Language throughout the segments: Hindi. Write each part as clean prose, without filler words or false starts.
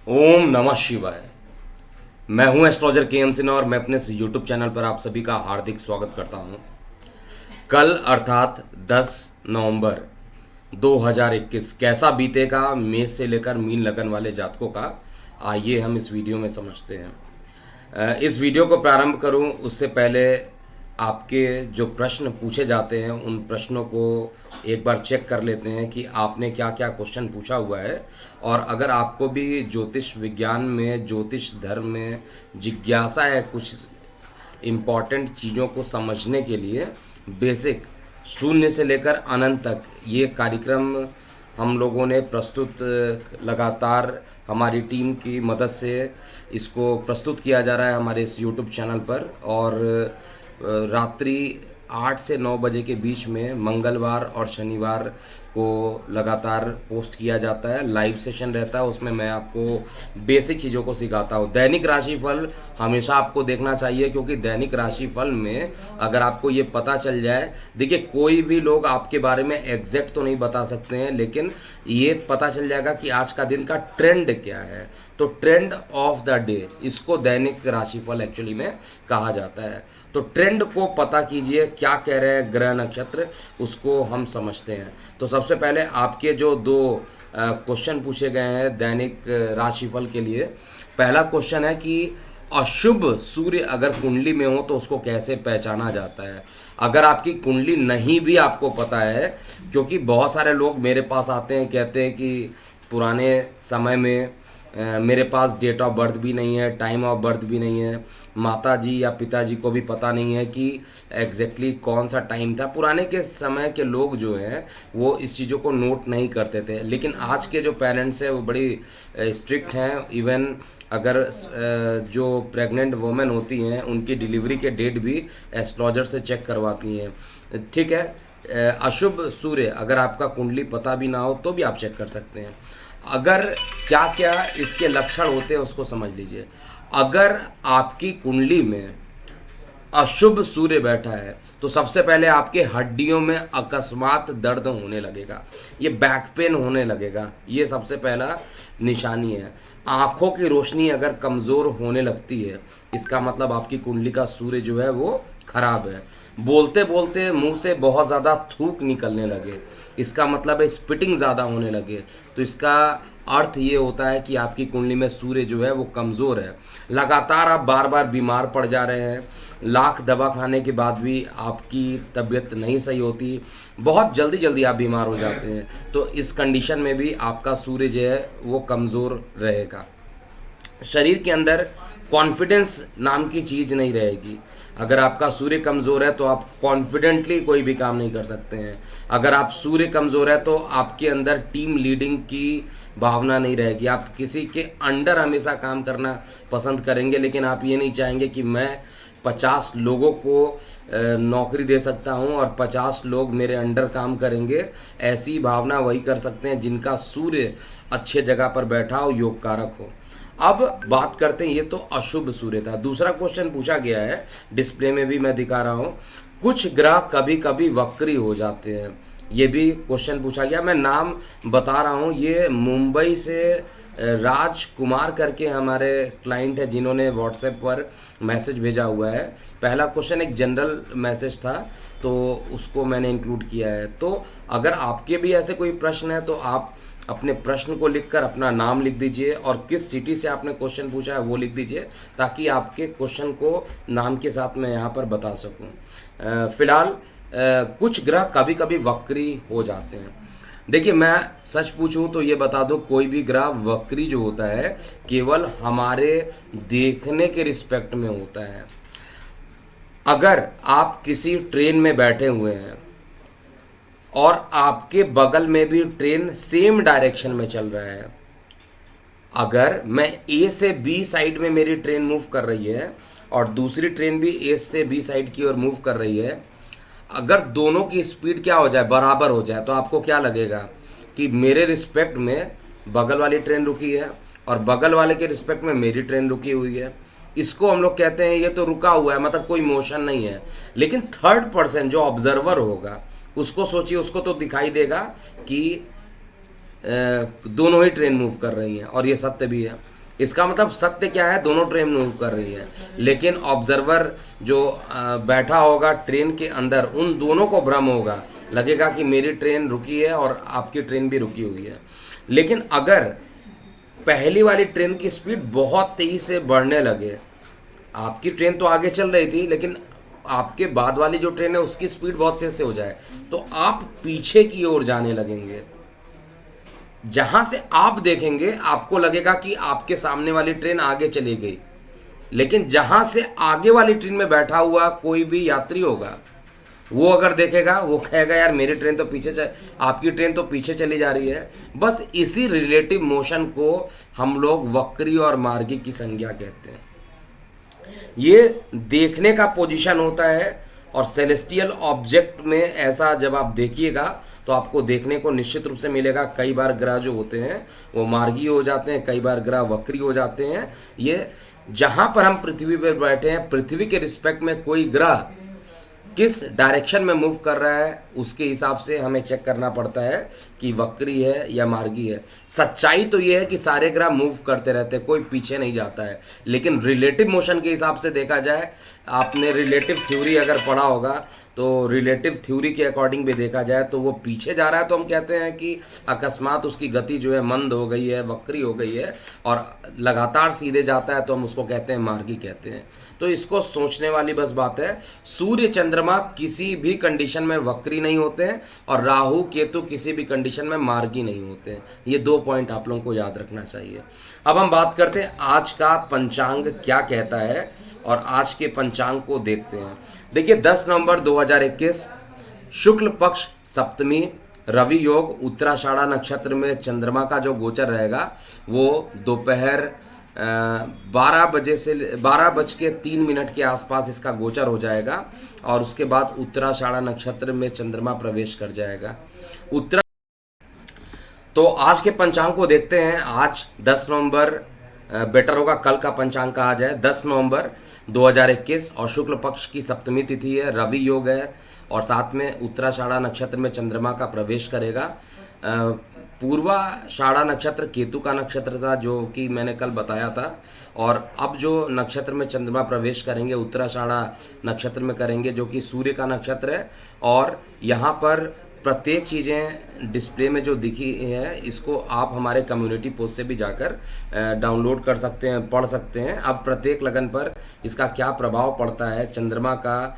ओम नमः शिवाय। मैं हूं एस्ट्रोलॉजर के एम सिन्हा और मैं अपने इस यूट्यूब चैनल पर आप सभी का हार्दिक स्वागत करता हूं। कल अर्थात 10 नवंबर 2021 कैसा बीतेगा मेष से लेकर मीन लगन वाले जातकों का, आइए हम इस वीडियो में समझते हैं। इस वीडियो को प्रारंभ करूं उससे पहले आपके जो प्रश्न पूछे जाते हैं उन प्रश्नों को एक बार चेक कर लेते हैं कि आपने क्या क्या क्वेश्चन पूछा हुआ है। और अगर आपको भी ज्योतिष विज्ञान में, ज्योतिष धर्म में जिज्ञासा है कुछ इम्पॉर्टेंट चीज़ों को समझने के लिए, बेसिक शून्य से लेकर अनंत तक ये कार्यक्रम हम लोगों ने प्रस्तुत लगातार हमारी टीम की मदद से इसको प्रस्तुत किया जा रहा है हमारे इस यूट्यूब चैनल पर। और रात्रि 8 से 9 बजे के बीच में मंगलवार और शनिवार को लगातार पोस्ट किया जाता है, लाइव सेशन रहता है। उसमें मैं आपको बेसिक चीज़ों को सिखाता हूँ। दैनिक राशिफल हमेशा आपको देखना चाहिए, क्योंकि दैनिक राशिफल में अगर आपको ये पता चल जाए, देखिए कोई भी लोग आपके बारे में एग्जैक्ट तो नहीं बता सकते हैं, लेकिन ये पता चल जाएगा कि आज का दिन का ट्रेंड क्या है। तो ट्रेंड ऑफ द डे, इसको दैनिक राशिफल एक्चुअली में कहा जाता है। तो ट्रेंड को पता कीजिए, क्या कह रहे हैं ग्रह नक्षत्र, उसको हम समझते हैं। तो सबसे पहले आपके जो दो क्वेश्चन पूछे गए हैं दैनिक राशिफल के लिए। पहला क्वेश्चन है कि अशुभ सूर्य अगर कुंडली में हो तो उसको कैसे पहचाना जाता है। अगर आपकी कुंडली नहीं भी आपको पता है, क्योंकि बहुत सारे लोग मेरे पास आते हैं, कहते हैं कि पुराने समय में मेरे पास डेट ऑफ बर्थ भी नहीं है, टाइम ऑफ बर्थ भी नहीं है, माता जी या पिताजी को भी पता नहीं है कि एग्जैक्टली कौन सा टाइम था। पुराने के समय के लोग जो हैं वो इस चीज़ों को नोट नहीं करते थे, लेकिन आज के जो पेरेंट्स हैं वो बड़ी स्ट्रिक्ट हैं। इवन अगर जो प्रेग्नेंट वुमेन होती हैं उनकी डिलीवरी के डेट भी एस्ट्रोलॉजर से चेक करवाती हैं। ठीक है, अशुभ सूर्य अगर आपका कुंडली पता भी ना हो तो भी आप चेक कर सकते हैं। अगर क्या क्या इसके लक्षण होते हैं उसको समझ लीजिए। अगर आपकी कुंडली में अशुभ सूर्य बैठा है तो सबसे पहले आपके हड्डियों में अकस्मात दर्द होने लगेगा, ये बैक पेन होने लगेगा, ये सबसे पहला निशानी है। आंखों की रोशनी अगर कमज़ोर होने लगती है, इसका मतलब आपकी कुंडली का सूर्य जो है वो खराब है। बोलते बोलते मुंह से बहुत ज़्यादा थूक निकलने लगे, इसका मतलब है स्पिटिंग ज़्यादा होने लगे, तो इसका अर्थ ये होता है कि आपकी कुंडली में सूर्य जो है वो कमज़ोर है। लगातार आप बार बार बीमार पड़ जा रहे हैं, लाख दवा खाने के बाद भी आपकी तबीयत नहीं सही होती, बहुत जल्दी जल्दी आप बीमार हो जाते हैं, तो इस कंडीशन में भी आपका सूर्य जो है वो कमज़ोर रहेगा। शरीर के अंदर कॉन्फिडेंस नाम की चीज़ नहीं रहेगी। अगर आपका सूर्य कमज़ोर है तो आप कॉन्फिडेंटली कोई भी काम नहीं कर सकते हैं। अगर आप सूर्य कमज़ोर है तो आपके अंदर टीम लीडिंग की भावना नहीं रहेगी। आप किसी के अंडर हमेशा काम करना पसंद करेंगे, लेकिन आप ये नहीं चाहेंगे कि मैं 50 लोगों को नौकरी दे सकता हूं और 50 लोग मेरे अंडर काम करेंगे। ऐसी भावना वही कर सकते हैं जिनका सूर्य अच्छे जगह पर बैठा हो, योग कारक हो। अब बात करते हैं, ये तो अशुभ सूर्य था। दूसरा क्वेश्चन पूछा गया है, डिस्प्ले में भी मैं दिखा रहा हूँ, कुछ ग्रह कभी कभी वक्री हो जाते हैं, ये भी क्वेश्चन पूछा गया। मैं नाम बता रहा हूँ, ये मुंबई से राजकुमार करके हमारे क्लाइंट है जिन्होंने व्हाट्सएप पर मैसेज भेजा हुआ है। पहला क्वेश्चन एक जनरल मैसेज था तो उसको मैंने इंक्लूड किया है। तो अगर आपके भी ऐसे कोई प्रश्न है तो आप अपने प्रश्न को लिखकर अपना नाम लिख दीजिए और किस सिटी से आपने क्वेश्चन पूछा है वो लिख दीजिए, ताकि आपके क्वेश्चन को नाम के साथ मैं यहाँ पर बता सकूँ। फिलहाल कुछ ग्रह कभी कभी वक्री हो जाते हैं। देखिए, मैं सच पूछूं तो ये बता दूं, कोई भी ग्रह वक्री जो होता है केवल हमारे देखने के रिस्पेक्ट में होता है। अगर आप किसी ट्रेन में बैठे हुए हैं और आपके बगल में भी ट्रेन सेम डायरेक्शन में चल रहा है, अगर मैं ए से बी साइड में मेरी ट्रेन मूव कर रही है और दूसरी ट्रेन भी ए से बी साइड की ओर मूव कर रही है, अगर दोनों की स्पीड क्या हो जाए, बराबर हो जाए, तो आपको क्या लगेगा कि मेरे रिस्पेक्ट में बगल वाली ट्रेन रुकी है और बगल वाले के रिस्पेक्ट में मेरी ट्रेन रुकी हुई है। इसको हम लोग कहते हैं ये तो रुका हुआ है, मतलब कोई मोशन नहीं है। लेकिन थर्ड पर्सन जो ऑब्जर्वर होगा उसको सोचिए, उसको तो दिखाई देगा कि दोनों ही ट्रेन मूव कर रही हैं, और ये सत्य भी है। इसका मतलब सत्य क्या है, दोनों ट्रेन मूव कर रही है, लेकिन ऑब्जर्वर जो बैठा होगा ट्रेन के अंदर, उन दोनों को भ्रम होगा, लगेगा कि मेरी ट्रेन रुकी है और आपकी ट्रेन भी रुकी हुई है। लेकिन अगर पहली वाली ट्रेन की स्पीड बहुत तेजी से बढ़ने लगे, आपकी ट्रेन तो आगे चल रही थी, लेकिन आपके बाद वाली जो ट्रेन है उसकी स्पीड बहुत तेज से हो जाए, तो आप पीछे की ओर जाने लगेंगे। जहां से आप देखेंगे आपको लगेगा कि आपके सामने वाली ट्रेन आगे चली गई, लेकिन जहां से आगे वाली ट्रेन में बैठा हुआ कोई भी यात्री होगा, वो अगर देखेगा वो कहेगा यार मेरी ट्रेन तो आपकी ट्रेन तो पीछे चली जा रही है। बस इसी रिलेटिव मोशन को हम लोग वक्री और मार्गी की संज्ञा कहते हैं। ये देखने का पोजीशन होता है, और सेलेस्टियल ऑब्जेक्ट में ऐसा जब आप देखिएगा तो आपको देखने को निश्चित रूप से मिलेगा, कई बार ग्रह जो होते हैं वो मार्गी हो जाते हैं, कई बार ग्रह वक्री हो जाते हैं। ये जहां पर हम पृथ्वी पर बैठे हैं, पृथ्वी के रिस्पेक्ट में कोई ग्रह किस डायरेक्शन में मूव कर रहा है उसके हिसाब से हमें चेक करना पड़ता है कि वक्री है या मार्गी है। सच्चाई तो ये है कि सारे ग्रह मूव करते रहते हैं, कोई पीछे नहीं जाता है, लेकिन रिलेटिव मोशन के हिसाब से देखा जाए, आपने रिलेटिव थ्योरी अगर पढ़ा होगा तो रिलेटिव थ्योरी के अकॉर्डिंग भी देखा जाए तो वो पीछे जा रहा है तो हम कहते हैं कि अकस्मात उसकी गति जो है मंद हो गई है, वक्री हो गई है, और लगातार सीधे जाता है तो हम उसको कहते हैं मार्गी कहते हैं। तो इसको सोचने वाली बस बात है। सूर्य चंद्रमा किसी भी कंडीशन में वक्री नहीं होते हैं, और राहु केतु किसी भी कंडीशन में मार्गी नहीं होते हैं। ये 2 पॉइंट आप लोगों को याद रखना चाहिए। अब हम बात करते हैं आज का पंचांग क्या कहता है, और आज के पंचांग को देखते हैं। देखिए 10 नवंबर 2021 शुक्ल पक्ष सप्तमी, रवि योग, उत्तराषाढ़ा नक्षत्र में चंद्रमा का जो गोचर रहेगा वो दोपहर 12:03 के आसपास इसका गोचर हो जाएगा, और उसके बाद उत्तराषाढ़ा नक्षत्र में चंद्रमा प्रवेश कर जाएगा। तो आज के पंचांग को देखते हैं। आज 10 नवंबर, बेटर होगा कल का पंचांग कहा जाए, 10 नवंबर 2021 और शुक्ल पक्ष की सप्तमी तिथि है, रवि योग है, और साथ में उत्तराषाढ़ा नक्षत्र में चंद्रमा का प्रवेश करेगा। पूर्वाषाढ़ा नक्षत्र केतु का नक्षत्र था जो कि मैंने कल बताया था, और अब जो नक्षत्र में चंद्रमा प्रवेश करेंगे उत्तराषाढ़ा नक्षत्र में करेंगे जो कि सूर्य का नक्षत्र है। और यहाँ पर प्रत्येक चीज़ें डिस्प्ले में जो दिखी है इसको आप हमारे कम्युनिटी पोस्ट से भी जाकर डाउनलोड कर सकते हैं, पढ़ सकते हैं। अब प्रत्येक लगन पर इसका क्या प्रभाव पड़ता है, चंद्रमा का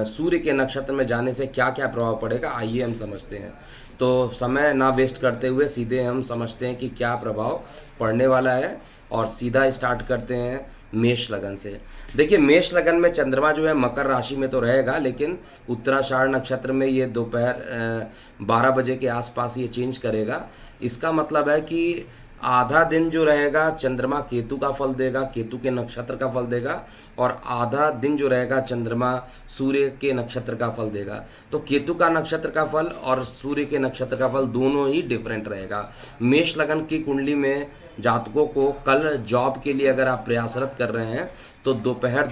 सूर्य के नक्षत्र में जाने से क्या क्या प्रभाव पड़ेगा, आइए हम समझते हैं। तो समय ना वेस्ट करते हुए सीधे हम समझते हैं कि क्या प्रभाव पड़ने वाला है, और सीधा स्टार्ट करते हैं मेष लगन से। देखिए मेष लगन में चंद्रमा जो है मकर राशि में तो रहेगा, लेकिन उत्तराषाढ़ नक्षत्र में ये दोपहर 12 बजे के आसपास ये चेंज करेगा। इसका मतलब है कि आधा दिन जो रहेगा चंद्रमा केतु का फल देगा, केतु के नक्षत्र का फल देगा, और आधा दिन जो रहेगा चंद्रमा सूर्य के नक्षत्र का फल देगा। तो केतु का नक्षत्र का फल और सूर्य के नक्षत्र का फल दोनों ही डिफरेंट रहेगा। मेष लगन की कुंडली में जातकों को कल जॉब के लिए अगर आप प्रयासरत कर रहे हैं तो दोपहर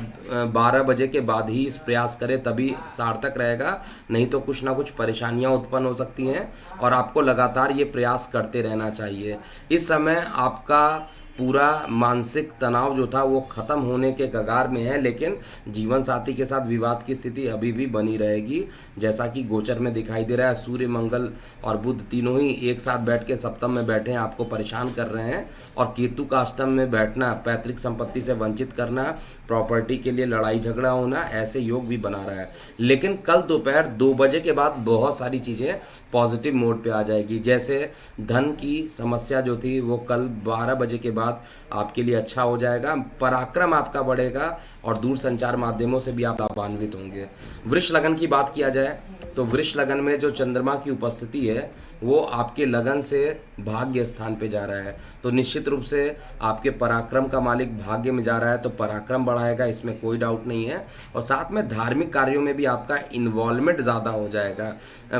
12 बजे के बाद ही इस प्रयास करें, तभी सार्थक रहेगा, नहीं तो कुछ ना कुछ परेशानियां उत्पन्न हो सकती हैं, और आपको लगातार ये प्रयास करते रहना चाहिए। इस समय आपका पूरा मानसिक तनाव जो था वो खत्म होने के कगार में है, लेकिन जीवन साथी के साथ विवाद की स्थिति अभी भी बनी रहेगी, जैसा कि गोचर में दिखाई दे रहा है। सूर्य, मंगल और बुध तीनों ही एक साथ बैठ के सप्तम में बैठे हैं, आपको परेशान कर रहे हैं, और केतु का अष्टम में बैठना, पैतृक संपत्ति से वंचित करना, प्रॉपर्टी के लिए लड़ाई झगड़ा होना, ऐसे योग भी बना रहा है। लेकिन कल दोपहर 2 बजे के बाद बहुत सारी चीज़ें पॉजिटिव मोड पे आ जाएगी। जैसे धन की समस्या जो थी वो कल 12 बजे के बाद आपके लिए अच्छा हो जाएगा, पराक्रम आपका बढ़ेगा, और दूर संचार माध्यमों से भी आप लाभान्वित होंगे। वृष लगन की बात किया जाए तो वृष लगन में जो चंद्रमा की उपस्थिति है वो आपके लगन से भाग्य स्थान पे जा रहा है, तो निश्चित रूप से आपके पराक्रम का मालिक भाग्य में जा रहा है, तो पराक्रम बढ़ा बढ़ाएगा, इसमें कोई डाउट नहीं है। और साथ में धार्मिक कार्यों में भी आपका इन्वॉल्वमेंट ज़्यादा हो जाएगा।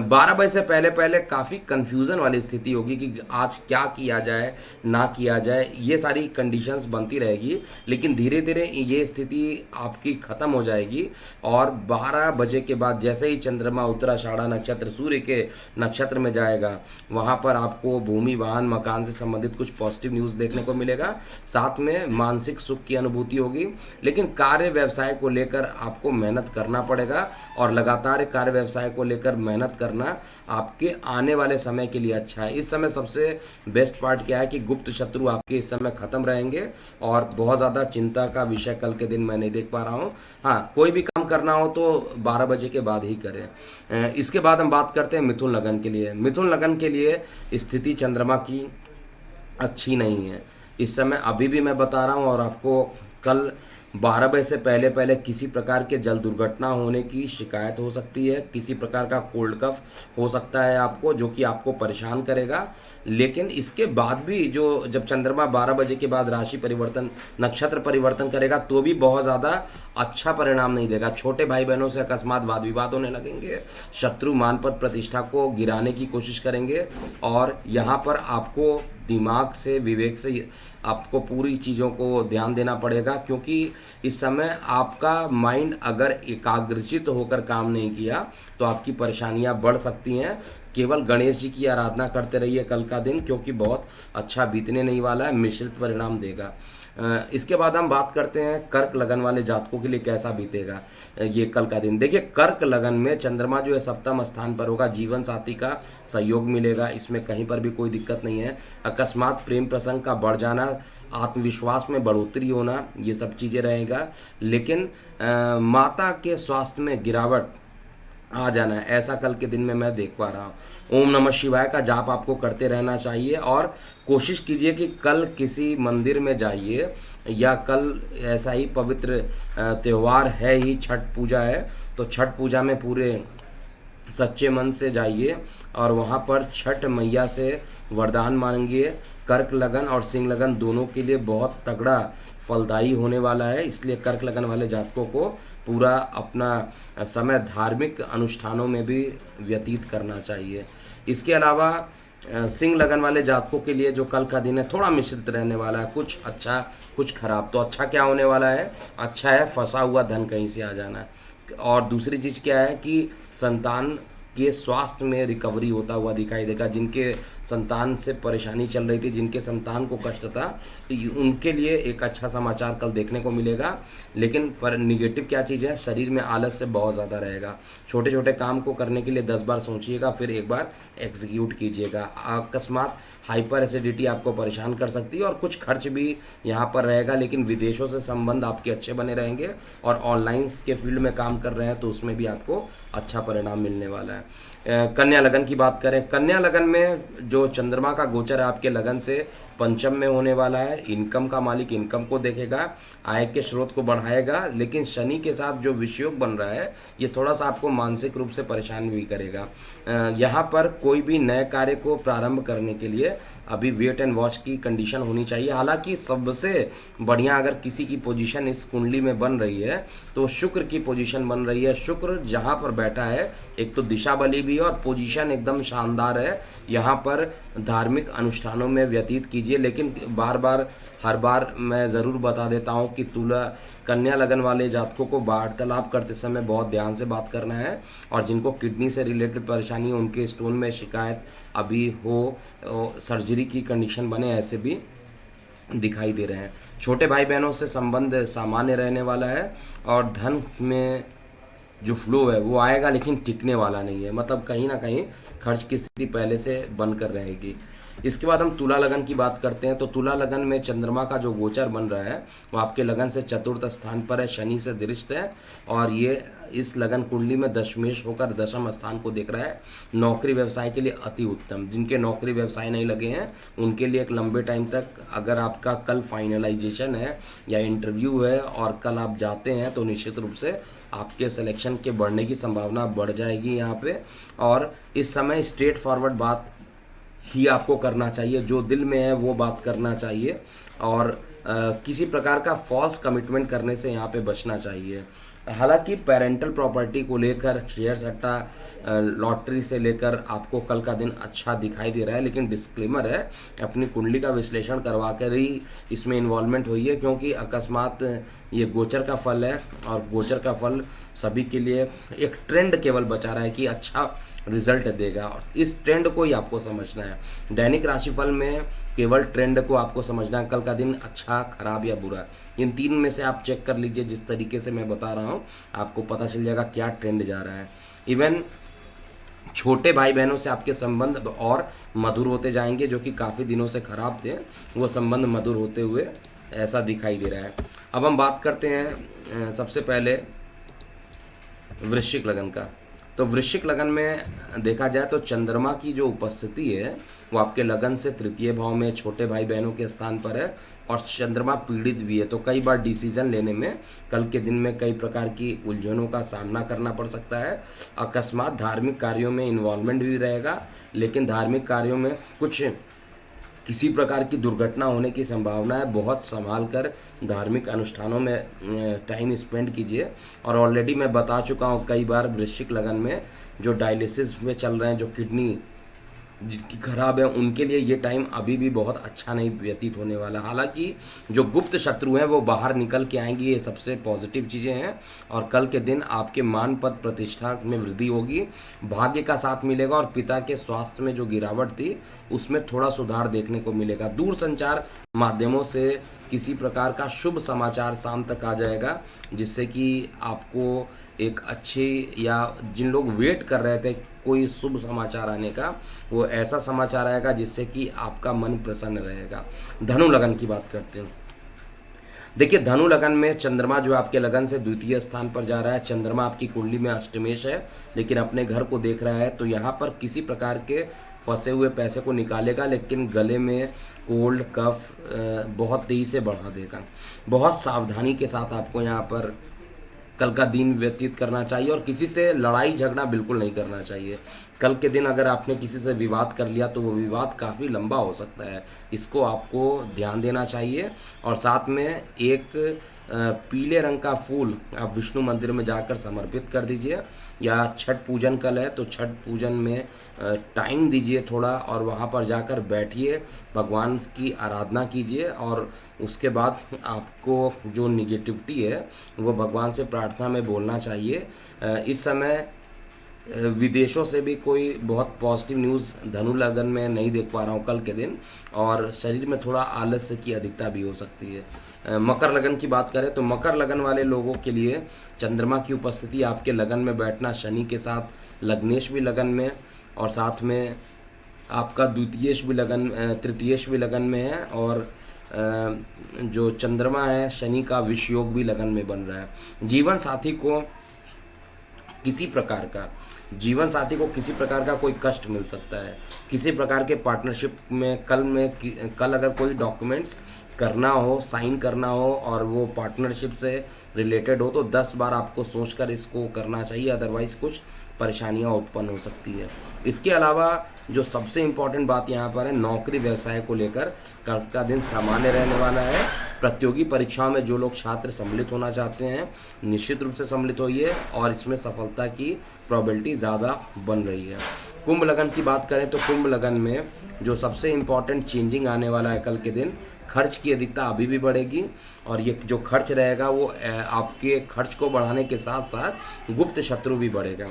12 बजे से पहले पहले काफ़ी कन्फ्यूज़न वाली स्थिति होगी कि आज क्या किया जाए ना किया जाए, ये सारी कंडीशंस बनती रहेगी। लेकिन धीरे धीरे ये स्थिति आपकी ख़त्म हो जाएगी और 12 बजे के बाद जैसे ही चंद्रमा उत्तराषाढ़ा नक्षत्र सूर्य के नक्षत्र में जाएगा, वहाँ पर आपको भूमि वाहन मकान से संबंधित कुछ पॉजिटिव न्यूज़ देखने को मिलेगा। साथ में मानसिक सुख की अनुभूति होगी। लेकिन कार्य व्यवसाय को लेकर आपको मेहनत करना पड़ेगा और लगातार कार्य व्यवसाय को लेकर मेहनत करना आपके आने वाले समय के लिए अच्छा है। इस समय सबसे बेस्ट पार्ट क्या है कि गुप्त शत्रु आपके इस समय खत्म रहेंगे और बहुत ज़्यादा चिंता का विषय कल के दिन मैं नहीं देख पा रहा हूँ। हाँ, कोई भी काम करना हो तो 12 बजे के बाद ही करें। इसके बाद हम बात करते हैं मिथुन लगन के लिए। मिथुन लगन के लिए स्थिति चंद्रमा की अच्छी नहीं है इस समय, अभी भी मैं बता रहा हूँ। और आपको कल 12 बजे से पहले पहले किसी प्रकार के जल दुर्घटना होने की शिकायत हो सकती है, किसी प्रकार का कोल्ड कफ हो सकता है आपको, जो कि आपको परेशान करेगा। लेकिन इसके बाद भी जो जब चंद्रमा 12 बजे के बाद राशि परिवर्तन नक्षत्र परिवर्तन करेगा तो भी बहुत ज़्यादा अच्छा परिणाम नहीं देगा। छोटे भाई बहनों से अकस्मात वाद विवाद होने लगेंगे, शत्रु मान पद प्रतिष्ठा को गिराने की कोशिश करेंगे। और यहाँ पर आपको दिमाग से विवेक से आपको पूरी चीज़ों को ध्यान देना पड़ेगा, क्योंकि इस समय आपका माइंड अगर एकाग्रचित होकर काम नहीं किया तो आपकी परेशानियां बढ़ सकती हैं। केवल गणेश जी की आराधना करते रहिए कल का दिन, क्योंकि बहुत अच्छा बीतने नहीं वाला है, मिश्रित परिणाम देगा। इसके बाद हम बात करते हैं कर्क लगन वाले जातकों के लिए कैसा बीतेगा ये कल का दिन। देखिए, कर्क लगन में चंद्रमा जो है सप्तम स्थान पर होगा, जीवन साथी का सहयोग मिलेगा, इसमें कहीं पर भी कोई दिक्कत नहीं है। अकस्मात प्रेम प्रसंग का बढ़ जाना, आत्मविश्वास में बढ़ोतरी होना, ये सब चीज़ें रहेगा। लेकिन माता के स्वास्थ्य में गिरावट आ जाना है, ऐसा कल के दिन में मैं देख पा रहा हूँ। ओम नमः शिवाय का जाप आपको करते रहना चाहिए और कोशिश कीजिए कि कल किसी मंदिर में जाइए, या कल ऐसा ही पवित्र त्यौहार है ही, छठ पूजा है, तो छठ पूजा में पूरे सच्चे मन से जाइए और वहाँ पर छठ मैया से वरदान मांगिए। कर्क लगन और सिंह लगन दोनों के लिए बहुत तगड़ा फलदायी होने वाला है, इसलिए कर्क लगन वाले जातकों को पूरा अपना समय धार्मिक अनुष्ठानों में भी व्यतीत करना चाहिए। इसके अलावा सिंह लगन वाले जातकों के लिए जो कल का दिन है थोड़ा मिश्रित रहने वाला है, कुछ अच्छा कुछ खराब। तो अच्छा क्या होने वाला है? अच्छा है फंसा हुआ धन कहीं से आ जाना। और दूसरी चीज़ क्या है कि संतान के स्वास्थ्य में रिकवरी होता हुआ दिखाई देगा। जिनके संतान से परेशानी चल रही थी, जिनके संतान को कष्ट था, उनके लिए एक अच्छा समाचार कल देखने को मिलेगा। लेकिन पर निगेटिव क्या चीज़ है, शरीर में आलस से बहुत ज़्यादा रहेगा। छोटे छोटे काम को करने के लिए 10 बार सोचिएगा, फिर एक बार एग्जीक्यूट कीजिएगा। अकस्मात हाइपर एसिडिटी आपको परेशान कर सकती है और कुछ खर्च भी यहाँ पर रहेगा। लेकिन विदेशों से संबंध आपके अच्छे बने रहेंगे और ऑनलाइन के फील्ड में काम कर रहे हैं तो उसमें भी आपको अच्छा परिणाम मिलने वाला है। कन्या लगन की बात करें, कन्या लगन में जो चंद्रमा का गोचर है आपके लगन से पंचम में होने वाला है। इनकम का मालिक इनकम को देखेगा, आय के स्रोत को बढ़ाएगा। लेकिन शनि के साथ जो विषयोग बन रहा है ये थोड़ा सा आपको मानसिक रूप से परेशान भी करेगा। यहाँ पर कोई भी नए कार्य को प्रारंभ करने के लिए अभी वेट एंड वॉच की कंडीशन होनी चाहिए। हालांकि सबसे बढ़िया अगर किसी की पोजीशन इस कुंडली में बन रही है तो शुक्र की पोजीशन बन रही है। शुक्र जहाँ पर बैठा है, एक तो दिशा बली भी है और पोजीशन एकदम शानदार है। यहाँ पर धार्मिक अनुष्ठानों में व्यतीत कीजिए। लेकिन बार बार हर बार मैं ज़रूर बता देता हूँ कि तुला कन्या लगन वाले जातकों को वार्तालाप करते समय बहुत ध्यान से बात करना है। और जिनको किडनी से रिलेटेड परेशानी, उनके स्टोन में शिकायत अभी हो, सर्जरी की कंडीशन बने, ऐसे भी दिखाई दे रहे हैं। छोटे भाई बहनों से संबंध सामान्य रहने वाला है और धन में जो फ्लो है वो आएगा, लेकिन टिकने वाला नहीं है। मतलब कहीं ना कहीं खर्च की स्थिति पहले से बनकर रहेगी। इसके बाद हम तुला लगन की बात करते हैं। तो तुला लगन में चंद्रमा का जो गोचर बन रहा है वो आपके लगन से चतुर्थ स्थान पर है, शनि से दृष्ट है और ये इस लगन कुंडली में दशमेश होकर दशम स्थान को देख रहा है। नौकरी व्यवसाय के लिए अति उत्तम। जिनके नौकरी व्यवसाय नहीं लगे हैं उनके लिए एक लंबे टाइम तक, अगर आपका कल फाइनलाइजेशन है या इंटरव्यू है और कल आप जाते हैं तो निश्चित रूप से आपके सिलेक्शन के बढ़ने की संभावना बढ़ जाएगी यहाँ पे। और इस समय स्ट्रेट फॉरवर्ड बात ही आपको करना चाहिए, जो दिल में है वो बात करना चाहिए। और किसी प्रकार का फॉल्स कमिटमेंट करने से यहाँ पे बचना चाहिए। हालांकि पेरेंटल प्रॉपर्टी को लेकर, शेयर सट्टा, लॉटरी से लेकर आपको कल का दिन अच्छा दिखाई दे रहा है, लेकिन डिस्क्लेमर है, अपनी कुंडली का विश्लेषण करवा कर ही इसमें इन्वॉल्वमेंट हुई है, क्योंकि अकस्मात ये गोचर का फल है और गोचर का फल सभी के लिए एक ट्रेंड केवल बचा रहा है कि अच्छा रिजल्ट देगा, और इस ट्रेंड को ही आपको समझना है। दैनिक राशिफल में केवल ट्रेंड को आपको समझना है, कल का दिन अच्छा, खराब या बुरा, इन तीन में से आप चेक कर लीजिए। जिस तरीके से मैं बता रहा हूँ आपको पता चल जाएगा क्या ट्रेंड जा रहा है। इवन छोटे भाई बहनों से आपके संबंध और मधुर होते जाएंगे, जो कि काफ़ी दिनों से खराब थे, वो संबंध मधुर होते हुए ऐसा दिखाई दे रहा है। अब हम बात करते हैं सबसे पहले वृश्चिक लगन का। तो वृश्चिक लगन में देखा जाए तो चंद्रमा की जो उपस्थिति है वो आपके लगन से तृतीय भाव में छोटे भाई बहनों के स्थान पर है, और चंद्रमा पीड़ित भी है, तो कई बार डिसीजन लेने में कल के दिन में कई प्रकार की उलझनों का सामना करना पड़ सकता है। अकस्मात धार्मिक कार्यों में इन्वॉल्वमेंट भी रहेगा, लेकिन धार्मिक कार्यों में कुछ किसी प्रकार की दुर्घटना होने की संभावना है। बहुत संभाल कर धार्मिक अनुष्ठानों में टाइम स्पेंड कीजिए। और ऑलरेडी मैं बता चुका हूँ कई बार, वृश्चिक लगन में जो डायलिसिस में चल रहे हैं, जो किडनी जिनकी खराब है, उनके लिए ये टाइम अभी भी बहुत अच्छा नहीं व्यतीत होने वाला। हालांकि जो गुप्त शत्रु हैं वो बाहर निकल के आएंगी, ये सबसे पॉजिटिव चीज़ें हैं, और कल के दिन आपके मान पद प्रतिष्ठा में वृद्धि होगी, भाग्य का साथ मिलेगा, और पिता के स्वास्थ्य में जो गिरावट थी उसमें थोड़ा सुधार देखने को मिलेगा। दूर संचार माध्यमों से किसी प्रकार का शुभ समाचार शाम तक आ जाएगा, जिससे कि आपको एक अच्छे, या जिन लोग वेट कर रहे थे कोई शुभ समाचार आने का, वो ऐसा समाचार आएगा जिससे कि आपका मन प्रसन्न रहेगा। धनु लगन की बात करते हैं। देखिए, धनु लगन में चंद्रमा जो आपके लगन से द्वितीय स्थान पर जा रहा है, चंद्रमा आपकी कुंडली में अष्टमेश है, लेकिन अपने घर को देख रहा है, तो यहाँ पर किसी प्रकार के फंसे हुए पैसे को निकालेगा, लेकिन गले में कोल्ड कफ बहुत तेजी से बढ़ा देगा। बहुत सावधानी के साथ आपको यहाँ पर कल का दिन व्यतीत करना चाहिए, और किसी से लड़ाई झगड़ा बिल्कुल नहीं करना चाहिए। कल के दिन अगर आपने किसी से विवाद कर लिया तो वो विवाद काफ़ी लंबा हो सकता है, इसको आपको ध्यान देना चाहिए। और साथ में एक पीले रंग का फूल आप विष्णु मंदिर में जाकर समर्पित कर दीजिए, या छठ पूजन कल है तो छठ पूजन में टाइम दीजिए थोड़ा, और वहाँ पर जाकर बैठिए, भगवान की आराधना कीजिए, और उसके बाद आपको जो निगेटिविटी है वो भगवान से प्रार्थना में बोलना चाहिए। इस समय विदेशों से भी कोई बहुत पॉजिटिव न्यूज़ धनु लगन में नहीं देख पा रहा हूँ कल के दिन, और शरीर में थोड़ा आलस्य की अधिकता भी हो सकती है। मकर लगन की बात करें तो मकर लगन वाले लोगों के लिए चंद्रमा की उपस्थिति, आपके लगन में बैठना, शनि के साथ लग्नेश भी लगन में, और साथ में आपका द्वितीयेश भी लगन, तृतीयेश भी लगन में है, और जो चंद्रमा है शनि का विष योग भी लगन में बन रहा है। जीवन साथी को किसी प्रकार का कोई कष्ट मिल सकता है, किसी प्रकार के पार्टनरशिप में कल अगर कोई डॉक्यूमेंट्स करना हो, साइन करना हो, और वो पार्टनरशिप से रिलेटेड हो, तो 10 बार आपको सोचकर इसको करना चाहिए, अदरवाइज कुछ परेशानियां उत्पन्न हो सकती है। इसके अलावा जो सबसे इम्पॉर्टेंट बात यहाँ पर है, नौकरी व्यवसाय को लेकर कल का दिन सामान्य रहने वाला है। प्रतियोगी परीक्षाओं में जो लोग छात्र सम्मिलित होना चाहते हैं, निश्चित रूप से सम्मिलित होइए, और इसमें सफलता की प्रोबेबिलिटी ज़्यादा बन रही है। कुंभ लगन की बात करें तो कुंभ लगन में जो सबसे इम्पॉर्टेंट चेंजिंग आने वाला है कल के दिन, खर्च की अधिकता अभी भी बढ़ेगी, और ये जो खर्च रहेगा वो आपके खर्च को बढ़ाने के साथ साथ गुप्त शत्रु भी बढ़ेगा।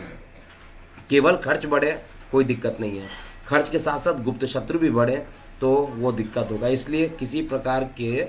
केवल खर्च बढ़े कोई दिक्कत नहीं है, खर्च के साथ साथ गुप्त शत्रु भी बढ़े तो वो दिक्कत होगा। इसलिए किसी प्रकार के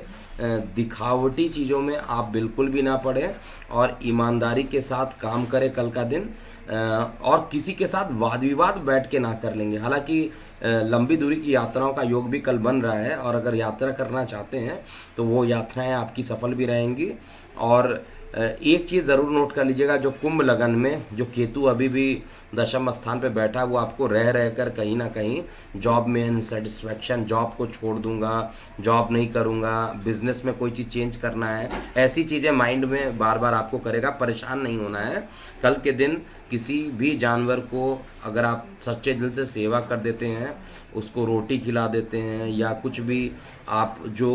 दिखावटी चीज़ों में आप बिल्कुल भी ना पड़े, और ईमानदारी के साथ काम करें कल का दिन, और किसी के साथ वाद विवाद बैठ के ना कर लेंगे। हालांकि लंबी दूरी की यात्राओं का योग भी कल बन रहा है, और अगर यात्रा करना चाहते हैं तो वो यात्राएं आपकी सफल भी रहेंगी। और एक चीज़ ज़रूर नोट कर लीजिएगा, जो कुंभ लगन में जो केतु अभी भी दशम स्थान पे बैठा है, वो आपको रह कर कहीं ना कहीं जॉब में अनसेटिस्फैक्शन, जॉब को छोड़ दूंगा, जॉब नहीं करूंगा, बिजनेस में कोई चीज़ चेंज करना है, ऐसी चीज़ें माइंड में बार बार आपको करेगा। परेशान नहीं होना है, कल के दिन किसी भी जानवर को अगर आप सच्चे दिल से सेवा कर देते हैं, उसको रोटी खिला देते हैं या कुछ भी आप जो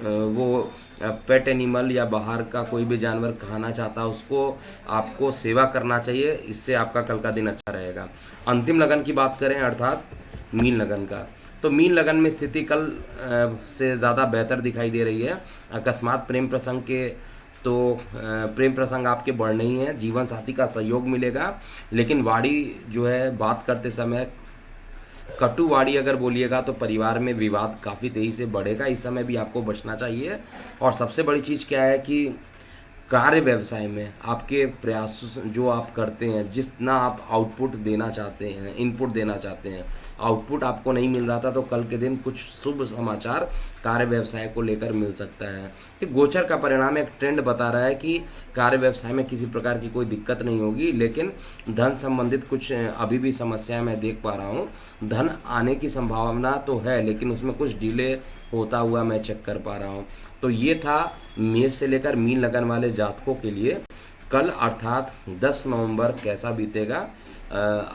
वो पेट एनिमल या बाहर का कोई भी जानवर खाना चाहता है उसको आपको सेवा करना चाहिए। इससे आपका कल का दिन अच्छा रहेगा। अंतिम लगन की बात करें अर्थात मीन लगन का, तो मीन लगन में स्थिति कल से ज़्यादा बेहतर दिखाई दे रही है। अकस्मात प्रेम प्रसंग के तो प्रेम प्रसंग आपके बढ़ने ही हैं, जीवन साथी का सहयोग मिलेगा। लेकिन वाणी जो है बात करते समय कटु वाणी अगर बोलिएगा तो परिवार में विवाद काफ़ी तेज़ी से बढ़ेगा। इस समय भी आपको बचना चाहिए। और सबसे बड़ी चीज़ क्या है कि कार्य व्यवसाय में आपके प्रयास जो आप करते हैं, जितना आप आउटपुट देना चाहते हैं, इनपुट देना चाहते हैं, आउटपुट आपको नहीं मिल रहा था, तो कल के दिन कुछ शुभ समाचार कार्य व्यवसाय को लेकर मिल सकता है। ये गोचर का परिणाम एक ट्रेंड बता रहा है कि कार्य व्यवसाय में किसी प्रकार की कोई दिक्कत नहीं होगी। लेकिन धन संबंधित कुछ अभी भी समस्याएं मैं देख पा रहा हूँ। धन आने की संभावना तो है लेकिन उसमें कुछ डिले होता हुआ मैं चेक कर पा रहा हूँ। तो ये था मेष से लेकर मीन लगन वाले जातकों के लिए कल अर्थात 10 नवंबर कैसा बीतेगा।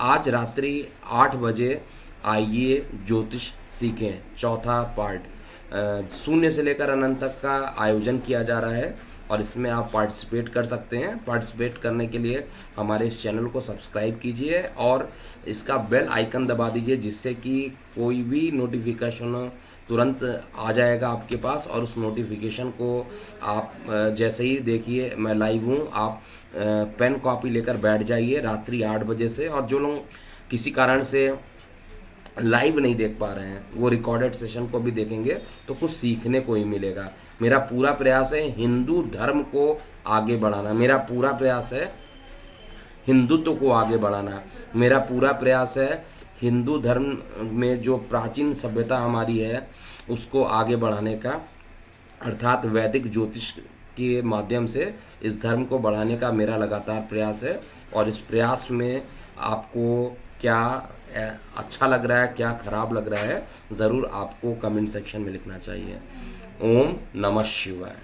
आज रात्रि 8 बजे आइए ज्योतिष सीखें चौथा पार्ट शून्य से लेकर अनंत तक का आयोजन किया जा रहा है और इसमें आप पार्टिसिपेट कर सकते हैं। पार्टिसिपेट करने के लिए हमारे इस चैनल को सब्सक्राइब कीजिए और इसका बेल आइकन दबा दीजिए, जिससे कि कोई भी नोटिफिकेशन तुरंत आ जाएगा आपके पास। और उस नोटिफिकेशन को आप जैसे ही देखिए मैं लाइव हूँ, आप पेन कॉपी लेकर बैठ जाइए रात्रि 8 बजे से। और जो लोग किसी कारण से लाइव नहीं देख पा रहे हैं वो रिकॉर्डेड सेशन को भी देखेंगे तो कुछ सीखने को ही मिलेगा। मेरा पूरा प्रयास है हिंदू धर्म को आगे बढ़ाना, मेरा पूरा प्रयास है हिंदुत्व को आगे बढ़ाना, मेरा पूरा प्रयास है हिंदू धर्म में जो प्राचीन सभ्यता हमारी है उसको आगे बढ़ाने का, अर्थात वैदिक ज्योतिष के माध्यम से इस धर्म को बढ़ाने का मेरा लगातार प्रयास है। और इस प्रयास में आपको क्या अच्छा लग रहा है, क्या खराब लग रहा है, ज़रूर आपको कमेंट सेक्शन में लिखना चाहिए। ओम नमः शिवाय।